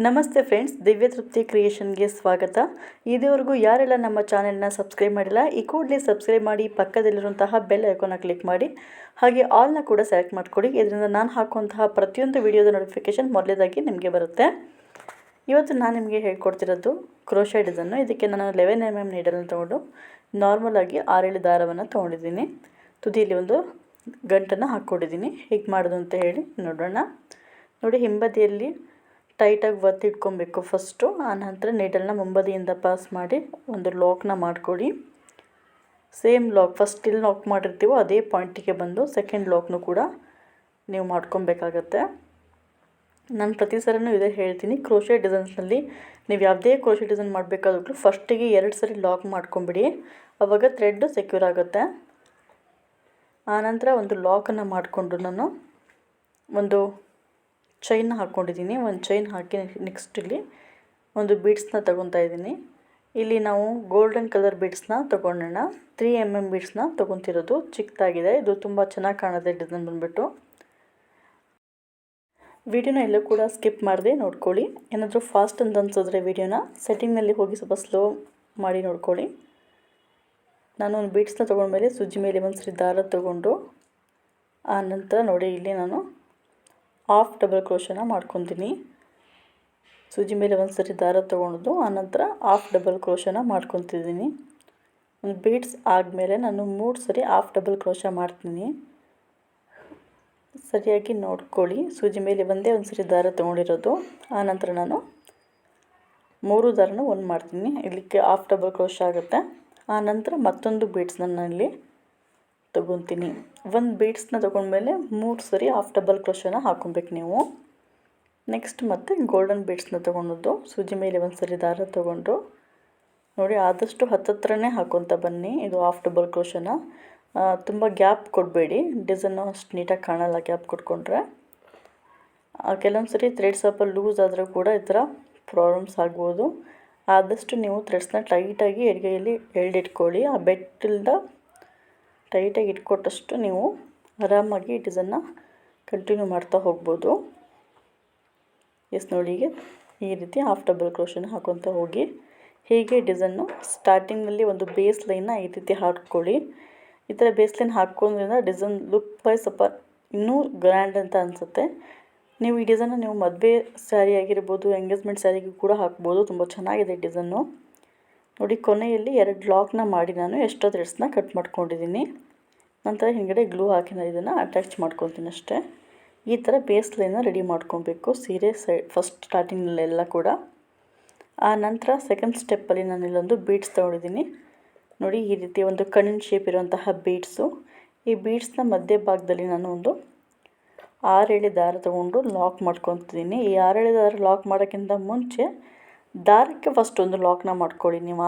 ನಮಸ್ತೆ ಫ್ರೆಂಡ್ಸ್, ದಿವ್ಯ ತೃಪ್ತಿ ಕ್ರಿಯೇಷನ್ಗೆ ಸ್ವಾಗತ. ಇದುವರೆಗೂ ಯಾರೆಲ್ಲ ನಮ್ಮ ಚಾನೆಲ್ನ ಸಬ್ಸ್ಕ್ರೈಬ್ ಮಾಡಿಲ್ಲ, ಈ ಕೂಡಲೇ ಸಬ್ಸ್ಕ್ರೈಬ್ ಮಾಡಿ, ಪಕ್ಕದಲ್ಲಿರುವಂತಹ ಬೆಲ್ ಐಕಾನ್ನ ಕ್ಲಿಕ್ ಮಾಡಿ, ಹಾಗೆ ಆಲ್ನ ಕೂಡ ಸೆಲೆಕ್ಟ್ ಮಾಡ್ಕೊಳ್ಳಿ. ಇದರಿಂದ ನಾನು ಹಾಕುವಂತಹ ಪ್ರತಿಯೊಂದು ವಿಡಿಯೋದ ನೋಟಿಫಿಕೇಷನ್ ಮೊದಲೇದಾಗಿ ನಿಮಗೆ ಬರುತ್ತೆ. ಇವತ್ತು ನಾನು ನಿಮಗೆ ಹೇಳ್ಕೊಡ್ತಿರೋದು ಕ್ರೋಶೆ ಡಿಸೈನು. ಇದಕ್ಕೆ ನಾನು 11 mm ನೀಡಲ್ನ ತೊಗೊಂಡು ನಾರ್ಮಲಾಗಿ 6-7 ದಾರವನ್ನು ತೊಗೊಂಡಿದ್ದೀನಿ. ತುದಿಯಲ್ಲಿ ಒಂದು ಗಂಟನ್ನು ಹಾಕ್ಕೊಂಡಿದ್ದೀನಿ. ಹೇಗೆ ಮಾಡೋದು ಅಂತ ಹೇಳಿ ನೋಡೋಣ. ನೋಡಿ, ಹಿಂಬದಿಯಲ್ಲಿ ಟೈಟಾಗಿ ಒತ್ತಿ ಇಟ್ಕೊಬೇಕು ಫಸ್ಟು. ಆನಂತರ ನೀಡಲ್ನ ಮುಂಬದಿಯಿಂದ ಪಾಸ್ ಮಾಡಿ ಒಂದು ಲಾಕ್ನ ಮಾಡ್ಕೊಳ್ಳಿ. ಸೇಮ್ ಲಾಕ್ ಫಸ್ಟ್ ಇಲ್ಲಿ ಲಾಕ್ ಮಾಡಿರ್ತೀವೋ ಅದೇ ಪಾಯಿಂಟಿಗೆ ಬಂದು ಸೆಕೆಂಡ್ ಲಾಕ್ನು ಕೂಡ ನೀವು ಮಾಡ್ಕೊಬೇಕಾಗತ್ತೆ. ನಾನು ಪ್ರತಿ ಸರಿನೂ ಇದೇ ಹೇಳ್ತೀನಿ, ಕ್ರೋಶೆ ಡಿಸೈನ್ಸ್ನಲ್ಲಿ ನೀವು ಯಾವುದೇ ಕ್ರೋಶೆ ಡಿಸೈನ್ ಮಾಡಬೇಕಾದ್ರೂ ಫಸ್ಟಿಗೆ 2 ಸರಿ ಲಾಕ್ ಮಾಡ್ಕೊಂಬಿಡಿ, ಆವಾಗ ಥ್ರೆಡ್ ಸೆಕ್ಯೂರ್ ಆಗುತ್ತೆ. ಆನಂತರ ಒಂದು ಲಾಕನ್ನು ಮಾಡಿಕೊಂಡು ನಾನು ಒಂದು ಚೈನ್ನ ಹಾಕ್ಕೊಂಡಿದ್ದೀನಿ. ಒಂದು ಚೈನ್ ಹಾಕಿ ನೆಕ್ಸ್ಟ್ ಇಲ್ಲಿ ಒಂದು ಬೀಡ್ಸ್ನ ತೊಗೊತಾ ಇದ್ದೀನಿ. ಇಲ್ಲಿ ನಾವು ಗೋಲ್ಡನ್ ಕಲರ್ ಬೀಡ್ಸ್ನ ತೊಗೊಳ್ಳೋಣ. 3 mm ಬೀಡ್ಸ್ನ ತೊಗೊತಿರೋದು, ಚಿಕ್ಕದಾಗಿದೆ. ಇದು ತುಂಬ ಚೆನ್ನಾಗಿ ಕಾಣುತ್ತೆ ಡಿಸೈನ್ ಬಂದುಬಿಟ್ಟು. ವಿಡಿಯೋನ ಎಲ್ಲೂ ಕೂಡ ಸ್ಕಿಪ್ ಮಾಡದೆ ನೋಡ್ಕೊಳ್ಳಿ. ಏನಾದರೂ ಫಾಸ್ಟ್ ಅಂತ ಅನ್ಸಿದ್ರೆ ವಿಡಿಯೋನ ಸೆಟ್ಟಿಂಗ್ನಲ್ಲಿ ಹೋಗಿ ಸ್ವಲ್ಪ ಸ್ಲೋ ಮಾಡಿ ನೋಡ್ಕೊಳ್ಳಿ. ನಾನು ಒಂದು ಬೀಡ್ಸ್ನ ತೊಗೊಂಡ್ಮೇಲೆ ಸುಜ್ಜಿ ಮೇಲೆ ಒಂದು ಸರಿ ದಾರ ತೊಗೊಂಡು ಆನಂತರ ನೋಡಿ ಇಲ್ಲಿ ನಾನು ಹಾಫ್ ಡಬಲ್ ಕ್ರೋಶನ ಮಾಡ್ಕೊತೀನಿ. ಸೂಜಿ ಮೇಲೆ ಒಂದು ಸರಿ ದಾರ ತೊಗೊಂಡು ಆನಂತರ ಹಾಫ್ ಡಬಲ್ ಕ್ರೋಶನ ಮಾಡ್ಕೊತಿದ್ದೀನಿ. ಒಂದು ಬೀಡ್ಸ್ ಆದಮೇಲೆ ನಾನು 3 ಸರಿ ಹಾಫ್ ಡಬಲ್ ಕ್ರೋಶ ಮಾಡ್ತೀನಿ. ಸರಿಯಾಗಿ ನೋಡ್ಕೊಳ್ಳಿ. ಸೂಜಿ ಮೇಲೆ ಒಂದೇ ಒಂದು ಸರಿ ದಾರ ತೊಗೊಂಡಿರೋದು. ಆನಂತರ ನಾನು 3 ದಾರನ ಒಂದು ಮಾಡ್ತೀನಿ. ಇಲ್ಲಿಗೆ ಹಾಫ್ ಡಬಲ್ ಕ್ರೋಶ ಆಗುತ್ತೆ. ಆನಂತರ ಮತ್ತೊಂದು ಬೀಡ್ಸ್ನ ಇಲ್ಲಿ ತೊಗೊತೀನಿ. ಒಂದು ಬೀಡ್ಸ್ನ ತೊಗೊಂಡ್ಮೇಲೆ 3 ಸರಿ ಹಾಫ್ ಡಬಲ್ ಕ್ರೋಶನ ಹಾಕೊಬೇಕು ನೀವು. ನೆಕ್ಸ್ಟ್ ಮತ್ತೆ ಗೋಲ್ಡನ್ ಬೀಡ್ಸ್ನ ತೊಗೊಂಡು ಸೂಜಿ ಮೇಲೆ ಒಂದು ಸರಿ ದಾರ ತೊಗೊಂಡು ನೋಡಿ, ಆದಷ್ಟು ಹತ್ತತ್ರನೇ ಹಾಕೊತ ಬನ್ನಿ. ಇದು ಹಾಫ್ ಡಬಲ್ ಕ್ರೋಶನ ತುಂಬ ಗ್ಯಾಪ್ ಕೊಡಬೇಡಿ, ಡಿಸೈನು ಅಷ್ಟು ನೀಟಾಗಿ ಕಾಣಲ್ಲ ಗ್ಯಾಪ್ ಕೊಟ್ಕೊಂಡ್ರೆ. ಕೆಲವೊಂದು ಸರಿ ಥ್ರೆಡ್ ಸ್ವಲ್ಪ ಲೂಸ್ ಆದರೂ ಕೂಡ ಈ ಥರ ಪ್ರಾಬ್ಲಮ್ಸ್ ಆಗ್ಬೋದು. ಆದಷ್ಟು ನೀವು ಥ್ರೆಡ್ಸ್ನ ಟೈಟಾಗಿ ಎಡಗೈಯಲ್ಲಿ ಎಳ್ದಿಟ್ಕೊಳ್ಳಿ. ಆ ಬೆಟ್ಟಿಲ್ದ ಟೈಟಾಗಿ ಇಟ್ಕೊಟ್ಟಷ್ಟು ನೀವು ಆರಾಮಾಗಿ ಡಿಸೈನ್ನ ಕಂಟಿನ್ಯೂ ಮಾಡ್ತಾ ಹೋಗ್ಬೋದು. ನೋಡಿ, ಈ ರೀತಿ ಹಾಫ್ ಡಬಲ್ ಕ್ರೋಶನ ಹಾಕೊತ ಹೋಗಿ ಹೀಗೆ ಡಿಸೈನು ಸ್ಟಾರ್ಟಿಂಗಲ್ಲಿ ಒಂದು ಬೇಸ್ ಲೈನ್ನ ಈ ರೀತಿ ಹಾಕ್ಕೊಳ್ಳಿ. ಈ ಥರ ಬೇಸ್ ಲೈನ್ ಹಾಕ್ಕೊಂಡ್ರಿಂದ ಡಿಸೈನ್ ಲುಕ್ ವೈಸ್ ಸ್ವಲ್ಪ ಇನ್ನೂ ಗ್ರ್ಯಾಂಡ್ ಅಂತ ಅನಿಸುತ್ತೆ. ನೀವು ಈ ಡಿಸೈನ್ನ ನೀವು ಮದುವೆ ಸ್ಯಾರಿ ಆಗಿರ್ಬೋದು, ಎಂಗೇಜ್ಮೆಂಟ್ ಸ್ಯಾರಿಗೂ ಕೂಡ ಹಾಕ್ಬೋದು. ತುಂಬ ಚೆನ್ನಾಗಿದೆ ಡಿಸೈನು. ನೋಡಿ, ಕೊನೆಯಲ್ಲಿ 2 ಲಾಕ್ನ ಮಾಡಿ ನಾನು ಎಕ್ಸ್ಟ್ರಾ ಥ್ರೆಡ್ಸ್ನ ಕಟ್ ಮಾಡ್ಕೊಂಡಿದ್ದೀನಿ. ನಂತರ ಹಿಂಗಡೆ ಗ್ಲೂ ಹಾಕಿ ನಾನು ಇದನ್ನು ಅಟ್ಯಾಚ್ ಮಾಡ್ಕೊತೀನಿ ಅಷ್ಟೇ. ಈ ಥರ ಬೇಸ್ ಲೈನ್ನ ರೆಡಿ ಮಾಡ್ಕೊಬೇಕು ಸೀರೆ ಫಸ್ಟ್ ಸ್ಟಾರ್ಟಿಂಗಲ್ಲೆಲ್ಲ ಕೂಡ. ಆ ನಂತರ ಸೆಕೆಂಡ್ ಸ್ಟೆಪ್ಪಲ್ಲಿ ನಾನು ಇಲ್ಲೊಂದು ಬೀಡ್ಸ್ ತೊಗೊಂಡಿದ್ದೀನಿ. ನೋಡಿ, ಈ ರೀತಿ ಒಂದು ಕಣ್ಣಿನ ಶೇಪ್ ಇರುವಂತಹ ಬೀಡ್ಸು. ಈ ಬೀಡ್ಸ್ನ ಮಧ್ಯ ಭಾಗದಲ್ಲಿ ನಾನು ಒಂದು 6-7 ದಾರ ತೊಗೊಂಡು ಲಾಕ್ ಮಾಡ್ಕೊತಿದ್ದೀನಿ. ಈ 6-7 ದಾರ ಲಾಕ್ ಮಾಡೋಕ್ಕಿಂತ ಮುಂಚೆ ದಾರಕ್ಕೆ ಫಸ್ಟ್ ಒಂದು ಲಾಕ್ನ ಮಾಡ್ಕೊಳ್ಳಿ. ನೀವು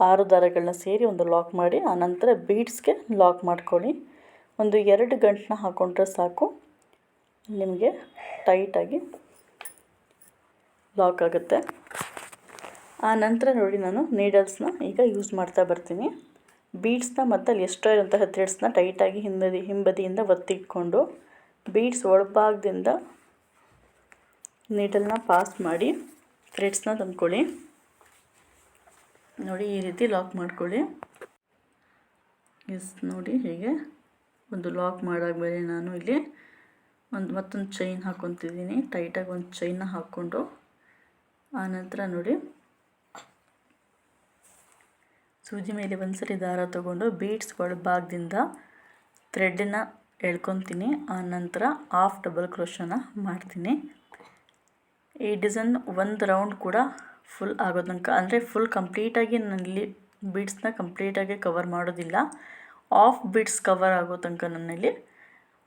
6 ದಾರಗಳನ್ನ ಸೇರಿ ಒಂದು ಲಾಕ್ ಮಾಡಿ ಆನಂತರ ಬೀಡ್ಸ್ಗೆ ಲಾಕ್ ಮಾಡ್ಕೊಳ್ಳಿ. ಒಂದು 2 ಗಂಟನ್ನ ಹಾಕ್ಕೊಂಡ್ರೆ ಸಾಕು, ನಿಮಗೆ ಟೈಟಾಗಿ ಲಾಕ್ ಆಗುತ್ತೆ. ಆ ನಂತರ ನೋಡಿ, ನಾನು ನೀಡಲ್ಸ್ನ ಈಗ ಯೂಸ್ ಮಾಡ್ತಾ ಬರ್ತೀನಿ. ಬೀಡ್ಸ್ನ ಮತ್ತು ಅಲ್ಲಿ ಎಷ್ಟೋ ಇರುವಂತಹ ಥ್ರೆಡ್ಸ್ನ ಟೈಟಾಗಿ ಹಿಂಬದಿಯಿಂದ ಒತ್ತಿ ಇಟ್ಕೊಂಡು ಬೀಡ್ಸ್ ಒಳಭಾಗದಿಂದ ನೀಡಲ್ನ ಪಾಸ್ ಮಾಡಿ ಥ್ರೆಡ್ಸ್ನ ತಂದ್ಕೊಳ್ಳಿ. ನೋಡಿ, ಈ ರೀತಿ ಲಾಕ್ ಮಾಡ್ಕೊಳ್ಳಿ. ನೋಡಿ, ಹೀಗೆ ಒಂದು ಲಾಕ್ ಮಾಡಾದ್ಮೇಲೆ ನಾನು ಇಲ್ಲಿ ಮತ್ತೊಂದು ಚೈನ್ ಹಾಕ್ಕೊತಿದ್ದೀನಿ. ಟೈಟಾಗಿ ಒಂದು ಚೈನ್ನ ಹಾಕ್ಕೊಂಡು ಆನಂತರ ನೋಡಿ, ಸೂಜಿ ಮೇಲೆ ಒಂದು ಸರಿ ದಾರ ತೊಗೊಂಡು ಬೀಡ್ಸ್ ಒಳಭಾಗದಿಂದ ಥ್ರೆಡ್ಡನ್ನು ಎಳ್ಕೊತೀನಿ. ಆನಂತರ ಹಾಫ್ ಡಬಲ್ ಕ್ರೋಶನ ಮಾಡ್ತೀನಿ. ಈ ಡಿಸೈನ್ ಒಂದು ರೌಂಡ್ ಕೂಡ ಫುಲ್ ಆಗೋ ತನಕ, ಅಂದರೆ ಫುಲ್ ಕಂಪ್ಲೀಟಾಗಿ ನಾನಿಲ್ಲಿ ಬೀಡ್ಸ್ನ ಕಂಪ್ಲೀಟಾಗಿ ಕವರ್ ಮಾಡೋದಿಲ್ಲ. ಹಾಫ್ ಬೀಡ್ಸ್ ಕವರ್ ಆಗೋ ತನಕ ನಾನಿಲ್ಲಿ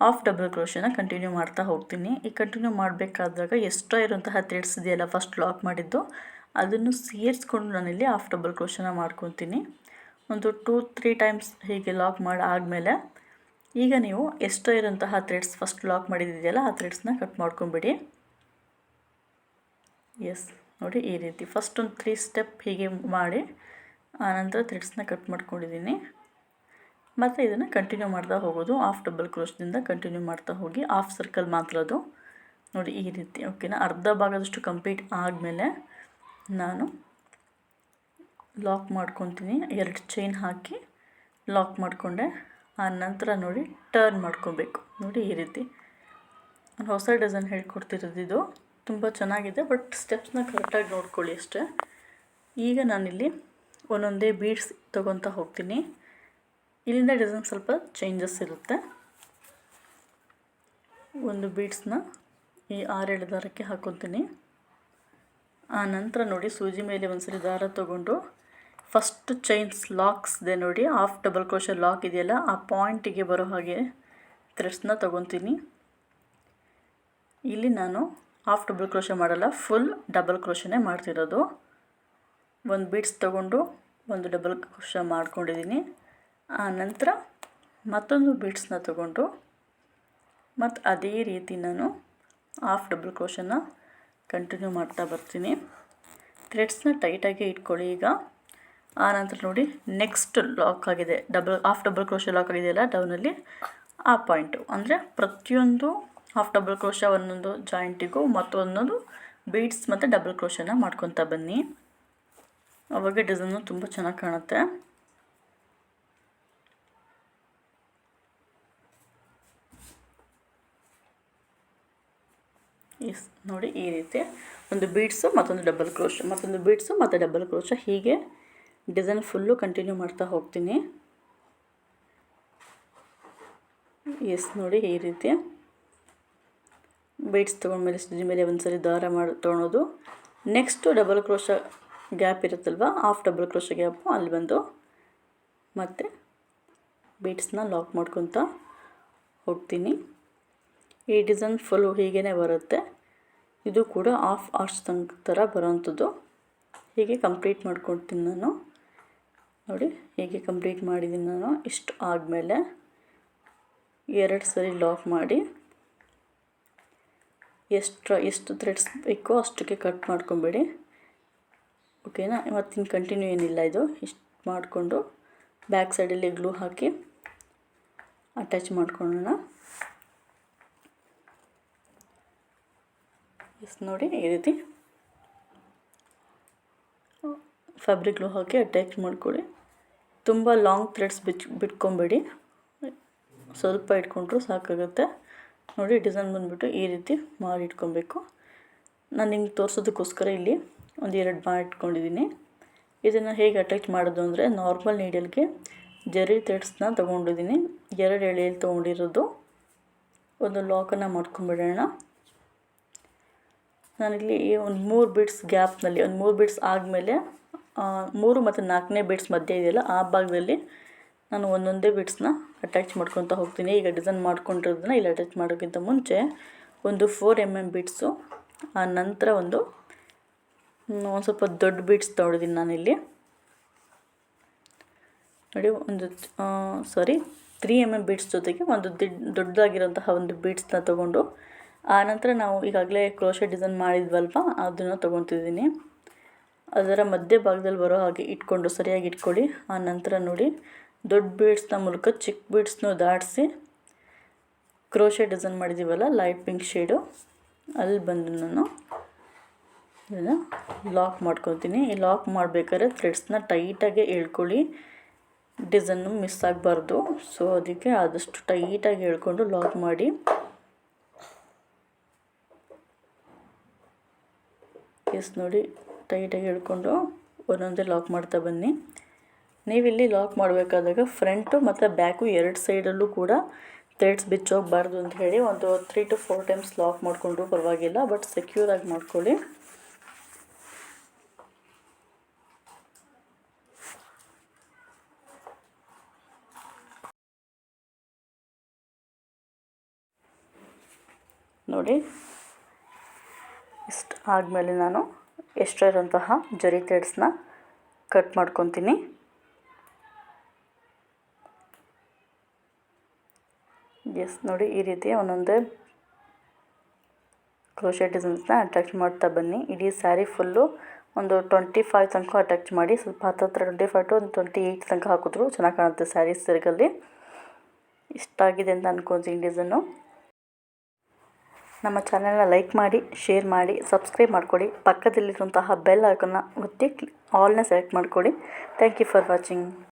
ಹಾಫ್ ಡಬಲ್ ಕ್ರೋಶನ ಕಂಟಿನ್ಯೂ ಮಾಡ್ತಾ ಹೋಗ್ತೀನಿ. ಈ ಕಂಟಿನ್ಯೂ ಮಾಡಬೇಕಾದಾಗ ಎಷ್ಟೋ ಇರುವಂತಹ ಥ್ರೆಡ್ಸ್ ಇದೆಯಲ್ಲ ಫಸ್ಟ್ ಲಾಕ್ ಮಾಡಿದ್ದು, ಅದನ್ನು ಸೇರಿಸ್ಕೊಂಡು ನಾನಿಲ್ಲಿ ಹಾಫ್ ಡಬಲ್ ಕ್ರೋಶನ ಮಾಡ್ಕೊತೀನಿ. ಒಂದು 2-3 ಟೈಮ್ಸ್ ಹೀಗೆ ಲಾಕ್ ಮಾಡಿ ಆದಮೇಲೆ ಈಗ ನೀವು ಎಷ್ಟೋ ಇರೋಂತಹ ಥ್ರೆಡ್ಸ್ ಫಸ್ಟ್ ಲಾಕ್ ಮಾಡಿದ್ದಿದೆಯಲ್ಲ ಆ ಥ್ರೆಡ್ಸ್ನ ಕಟ್ ಮಾಡ್ಕೊಂಬಿಡಿ. ನೋಡಿ, ಈ ರೀತಿ ಫಸ್ಟ್ ಒಂದು 3 ಸ್ಟೆಪ್ ಹೀಗೆ ಮಾಡಿ ಆನಂತರ ಥ್ರೆಡ್ಸ್ನ ಕಟ್ ಮಾಡ್ಕೊಂಡಿದ್ದೀನಿ. ಮತ್ತು ಇದನ್ನು ಕಂಟಿನ್ಯೂ ಮಾಡ್ತಾ ಹೋಗೋದು. ಹಾಫ್ ಡಬಲ್ ಕ್ರೋಶದಿಂದ ಕಂಟಿನ್ಯೂ ಮಾಡ್ತಾ ಹೋಗಿ ಹಾಫ್ ಸರ್ಕಲ್ ಮಾತ್ರ ಅದು ನೋಡಿ ಈ ರೀತಿ. ಓಕೆನಾ, ಅರ್ಧ ಭಾಗದಷ್ಟು ಕಂಪ್ಲೀಟ್ ಆದಮೇಲೆ ನಾನು ಲಾಕ್ ಮಾಡ್ಕೊತೀನಿ. 2 ಚೈನ್ ಹಾಕಿ ಲಾಕ್ ಮಾಡಿಕೊಂಡೆ. ಆ ನಂತರ ನೋಡಿ ಟರ್ನ್ ಮಾಡ್ಕೊಬೇಕು. ನೋಡಿ ಈ ರೀತಿ. ನಾನು ಹೊಸ ಡಿಸೈನ್ ಹೇಳ್ಕೊಡ್ತಿರೋದು ಇದು. ತುಂಬ ಚೆನ್ನಾಗಿದೆ, ಬಟ್ ಸ್ಟೆಪ್ಸ್ನ ಕರೆಕ್ಟಾಗಿ ನೋಡ್ಕೊಳ್ಳಿ ಅಷ್ಟೇ. ಈಗ ನಾನಿಲ್ಲಿ ಒಂದೊಂದೇ ಬೀಡ್ಸ್ ತೊಗೊತಾ ಹೋಗ್ತೀನಿ. ಇಲ್ಲಿಂದ ಡಿಸೈನ್ ಸ್ವಲ್ಪ ಚೇಂಜಸ್ ಇರುತ್ತೆ. ಒಂದು ಬೀಡ್ಸ್ನ ಈ 6-7 ದಾರಕ್ಕೆ ಹಾಕ್ಕೊತೀನಿ. ಆ ನಂತರ ನೋಡಿ ಸೂಜಿ ಮೇಲೆ ಒಂದ್ಸರಿ ದಾರ ತೊಗೊಂಡು ಫಸ್ಟ್ ಚೈನ್ಸ್ ಲಾಕ್ಸ್ ಇದೆ ನೋಡಿ, ಹಾಫ್ ಡಬಲ್ ಕ್ರೋಶೆ ಲಾಕ್ ಇದೆಯಲ್ಲ, ಆ ಪಾಯಿಂಟಿಗೆ ಬರೋ ಹಾಗೆ ಥ್ರೆಡ್ಸ್ನ ತೊಗೊತೀನಿ. ಇಲ್ಲಿ ನಾನು ಹಾಫ್ ಡಬಲ್ ಕ್ರೋಶೆ ಮಾಡಲ್ಲ, ಫುಲ್ ಡಬಲ್ ಕ್ರೋಶೆನೇ ಮಾಡ್ತಿರೋದು. ಒಂದು ಬೀಡ್ಸ್ ತೊಗೊಂಡು ಒಂದು ಡಬಲ್ ಕ್ರೋಶೆ ಮಾಡ್ಕೊಂಡಿದ್ದೀನಿ. ಆ ನಂತರ ಮತ್ತೊಂದು ಬೀಡ್ಸ್ನ ತೊಗೊಂಡು ಮತ್ತು ಅದೇ ರೀತಿ ನಾನು ಹಾಫ್ ಡಬಲ್ ಕ್ರೋಶನ ಕಂಟಿನ್ಯೂ ಮಾಡ್ತಾ ಬರ್ತೀನಿ. ಥ್ರೆಡ್ಸ್ನ ಟೈಟಾಗಿ ಇಟ್ಕೊಳ್ಳಿ ಈಗ. ಆ ನಂತರ ನೋಡಿ ನೆಕ್ಸ್ಟ್ ಲಾಕ್ ಆಗಿದೆ, ಹಾಫ್ ಡಬಲ್ ಕ್ರೋಶೆ ಲಾಕ್ ಆಗಿದೆಯಲ್ಲ ಡೌನಲ್ಲಿ, ಆ ಪಾಯಿಂಟು ಅಂದರೆ ಪ್ರತಿಯೊಂದು ಹಾಫ್ ಡಬಲ್ ಕ್ರೋಶ ಒಂದೊಂದು ಜಾಯಿಂಟಿಗೂ ಮತ್ತೊಂದೊಂದು ಬೀಡ್ಸ್ ಮತ್ತು ಡಬಲ್ ಕ್ರೋಶನ ಮಾಡ್ಕೊತಾ ಬನ್ನಿ. ಅವಾಗ ಡಿಸೈನು ತುಂಬ ಚೆನ್ನಾಗಿ ಕಾಣುತ್ತೆ. ಎಸ್ ನೋಡಿ ಈ ರೀತಿ ಒಂದು ಬೀಡ್ಸು ಮತ್ತೊಂದು ಡಬಲ್ ಕ್ರೋಶ, ಮತ್ತೊಂದು ಬೀಡ್ಸು ಮತ್ತು ಡಬಲ್ ಕ್ರೋಶ, ಹೀಗೆ ಡಿಸೈನ್ ಫುಲ್ಲು ಕಂಟಿನ್ಯೂ ಮಾಡ್ತಾ ಹೋಗ್ತೀನಿ. ಎಸ್ ನೋಡಿ ಈ ರೀತಿ ಬೀಡ್ಸ್ ತೊಗೊಂಡ್ಮೇಲೆ ಸೂಜಿ ಮೇಲೆ ಒಂದ್ಸರಿ ದಾರ ತೊಗೊಳೋದು. ನೆಕ್ಸ್ಟು ಡಬಲ್ ಕ್ರೋಶ ಗ್ಯಾಪ್ ಇರುತ್ತಲ್ವ, ಹಾಫ್ ಡಬಲ್ ಕ್ರೋಶ ಗ್ಯಾಪು, ಅಲ್ಲಿ ಬಂದು ಮತ್ತು ಬೀಡ್ಸ್ನ ಲಾಕ್ ಮಾಡ್ಕೊತಾ ಹೋಗ್ತೀನಿ. ಈ ಡಿಸೈನ್ ಫುಲ್ಲು ಹೀಗೇ ಬರುತ್ತೆ. ಇದು ಕೂಡ ಹಾಫ್ ಆರ್ಚ್ ಥರ ಬರೋವಂಥದ್ದು. ಹೀಗೆ ಕಂಪ್ಲೀಟ್ ಮಾಡ್ಕೊಳ್ತೀನಿ ನಾನು. ನೋಡಿ ಹೀಗೆ ಕಂಪ್ಲೀಟ್ ಮಾಡಿದ್ದೀನಿ ನಾನು. ಇಷ್ಟು ಆದಮೇಲೆ 2 ಸರಿ ಲಾಕ್ ಮಾಡಿ ಎಷ್ಟು ಥ್ರೆಡ್ಸ್ ಬೇಕೋ ಅಷ್ಟಕ್ಕೆ ಕಟ್ ಮಾಡ್ಕೊಬೇಡಿ. ಓಕೆನಾ, ಇವತ್ತಿನ ಕಂಟಿನ್ಯೂ ಏನಿಲ್ಲ ಇದು. ಇಷ್ಟು ಮಾಡಿಕೊಂಡು ಬ್ಯಾಕ್ ಸೈಡಲ್ಲಿ ಗ್ಲೂ ಹಾಕಿ ಅಟ್ಯಾಚ್ ಮಾಡ್ಕೊಳ್ಳೋಣ. ಎಸ್ ನೋಡಿ ಈ ರೀತಿ ಫ್ಯಾಬ್ರಿಕ್ ಗ್ಲೂ ಹಾಕಿ ಅಟ್ಯಾಚ್ ಮಾಡ್ಕೊಳ್ಳಿ. ತುಂಬ ಲಾಂಗ್ ಥ್ರೆಡ್ಸ್ ಬಿಟ್ಕೊಬೇಡಿ, ಸ್ವಲ್ಪ ಇಟ್ಕೊಂಡ್ರೂ ಸಾಕಾಗುತ್ತೆ. ನೋಡಿ ಡಿಸೈನ್ ಬಂದುಬಿಟ್ಟು ಈ ರೀತಿ ಮಾಡಿ ಇಟ್ಕೊಬೇಕು. ನಾನು ನಿಮ್ಗೆ ತೋರಿಸೋದಕ್ಕೋಸ್ಕರ ಇಲ್ಲಿ 1-2 ಮಾಡಿ ಇಟ್ಕೊಂಡಿದ್ದೀನಿ. ಇದನ್ನು ಹೇಗೆ ಅಟ್ಯಾಚ್ ಮಾಡೋದು ಅಂದರೆ, ನಾರ್ಮಲ್ ನೀಡಲ್ಗೆ ಜರಿ ಥ್ರೆಡ್ಸ್ನ ತೊಗೊಂಡಿದ್ದೀನಿ. 2 ಎಳೆಯಲ್ಲಿ ತೊಗೊಂಡಿರೋದು. ಒಂದು ಲಾಕನ್ನು ಮಾಡ್ಕೊಂಬಿಡೋಣ. ನಾನಿಲ್ಲಿ ಒಂದು 3 ಬೀಡ್ಸ್ ಗ್ಯಾಪ್ನಲ್ಲಿ, ಒಂದು 3 ಬೀಡ್ಸ್ ಆದಮೇಲೆ 3 ಮತ್ತು 4ನೇ ಬೀಡ್ಸ್ ಮಧ್ಯೆ ಇದೆಯಲ್ಲ, ಆ ಭಾಗದಲ್ಲಿ ನಾನು ಒಂದೊಂದೇ ಬೀಡ್ಸ್ನ ಅಟ್ಯಾಚ್ ಮಾಡ್ಕೊತಾ ಹೋಗ್ತೀನಿ. ಈಗ ಡಿಸೈನ್ ಮಾಡ್ಕೊಂಡಿರೋದನ್ನ ಇಲ್ಲಿ ಅಟ್ಯಾಚ್ ಮಾಡೋಕ್ಕಿಂತ ಮುಂಚೆ ಒಂದು 4 mm ಬೀಡ್ಸು, ಆ ನಂತರ ಒಂದು ಸ್ವಲ್ಪ ದೊಡ್ಡ ಬೀಡ್ಸ್ ತೊಗೊಂಡಿದ್ದೀನಿ ನಾನಿಲ್ಲಿ. ನೋಡಿ 3 mm ಬೀಡ್ಸ್ ಜೊತೆಗೆ ಒಂದು ದೊಡ್ಡದಾಗಿರೋಂತಹ ಒಂದು ಬೀಡ್ಸ್ನ ತೊಗೊಂಡು, ಆನಂತರ ನಾವು ಈಗಾಗಲೇ ಕ್ರೋಶೆ ಡಿಸೈನ್ ಮಾಡಿದ್ವಲ್ವ, ಅದನ್ನು ತೊಗೊತಿದ್ದೀನಿ. ಅದರ ಮಧ್ಯ ಭಾಗದಲ್ಲಿ ಬರೋ ಹಾಗೆ ಇಟ್ಕೊಂಡು ಸರಿಯಾಗಿ ಇಟ್ಕೊಳ್ಳಿ. ಆ ನಂತರ ನೋಡಿ ದೊಡ್ಡ ಬೀಡ್ಸ್ನ ಮೂಲಕ ಚಿಕ್ಕ ಬೀಡ್ಸ್ನ ದಾಟಿಸಿ ಕ್ರೋಶೆ ಡಿಸೈನ್ ಮಾಡಿದ್ದೀವಲ್ಲ ಲೈಟ್ ಪಿಂಕ್ ಶೇಡು, ಅಲ್ಲಿ ಬಂದು ನಾನು ಇದನ್ನು ಲಾಕ್ ಮಾಡ್ಕೊತೀನಿ. ಈ ಲಾಕ್ ಮಾಡಬೇಕಾದ್ರೆ ಥ್ರೆಡ್ಸ್ನ ಟೈಟಾಗಿ ಎಳ್ಕೊಳ್ಳಿ, ಡಿಸೈನು ಮಿಸ್ ಆಗಬಾರ್ದು. ಸೊ ಅದಕ್ಕೆ ಆದಷ್ಟು ಟೈಟಾಗಿ ಎಳ್ಕೊಂಡು ಲಾಕ್ ಮಾಡಿ. ಎಸ್ ನೋಡಿ ಟೈಟಾಗಿ ಎಳ್ಕೊಂಡು ಒಂದೊಂದೇ ಲಾಕ್ ಮಾಡ್ತಾ ಬನ್ನಿ. ನೀವಿಲ್ಲಿ ಲಾಕ್ ಮಾಡಬೇಕಾದಾಗ ಫ್ರಂಟು ಮತ್ತು ಬ್ಯಾಕು 2 ಸೈಡಲ್ಲೂ ಕೂಡ ಥ್ರೆಡ್ಸ್ ಬಿಚ್ಚೋಗಬಾರ್ದು ಅಂತ ಹೇಳಿ ಒಂದು 3 to 4 ಟೈಮ್ಸ್ ಲಾಕ್ ಮಾಡಿಕೊಂಡ್ರೂ ಪರವಾಗಿಲ್ಲ, ಬಟ್ ಸೆಕ್ಯೂರಾಗಿ ಮಾಡ್ಕೊಳ್ಳಿ. ನೋಡಿ ಇಷ್ಟು ಆದಮೇಲೆ ನಾನು ಎಕ್ಸ್ಟ್ರಾ ಇರೋಂತಹ ಜರಿ ಥ್ರೆಡ್ಸ್ನ ಕಟ್ ಮಾಡ್ಕೊತೀನಿ. ಎಸ್ ನೋಡಿ ಈ ರೀತಿ ಒಂದೊಂದೇ ಕ್ರೋಶೆ ಡಿಸೈನ್ಸ್ನ ಅಟ್ಯಾಚ್ ಮಾಡ್ತಾ ಬನ್ನಿ. ಇಡೀ ಸ್ಯಾರಿ ಫುಲ್ಲು ಒಂದು 25 ತನಕ ಅಟ್ಯಾಚ್ ಮಾಡಿ, ಸ್ವಲ್ಪ ಹತ್ತಿರ 25 to 28 ತನಕ ಹಾಕಿದ್ರು ಚೆನ್ನಾಗಿ ಕಾಣುತ್ತೆ ಸ್ಯಾರಿ ಸೆರಗಲ್ಲಿ. ಇಷ್ಟಾಗಿದೆ ಅಂತ ಅಂದ್ಕೊತೀನಿ ಡಿಸೈನು. ನಮ್ಮ ಚಾನೆಲ್ನ ಲೈಕ್ ಮಾಡಿ, ಶೇರ್ ಮಾಡಿ, ಸಬ್ಸ್ಕ್ರೈಬ್ ಮಾಡಿಕೊಡಿ. ಪಕ್ಕದಲ್ಲಿರುವಂತಹ ಬೆಲ್ ಐಕನ್ನ ಒತ್ತಿ ಆಲ್ನ ಸೆಲೆಕ್ಟ್ ಮಾಡಿಕೊಡಿ. Thank you for watching.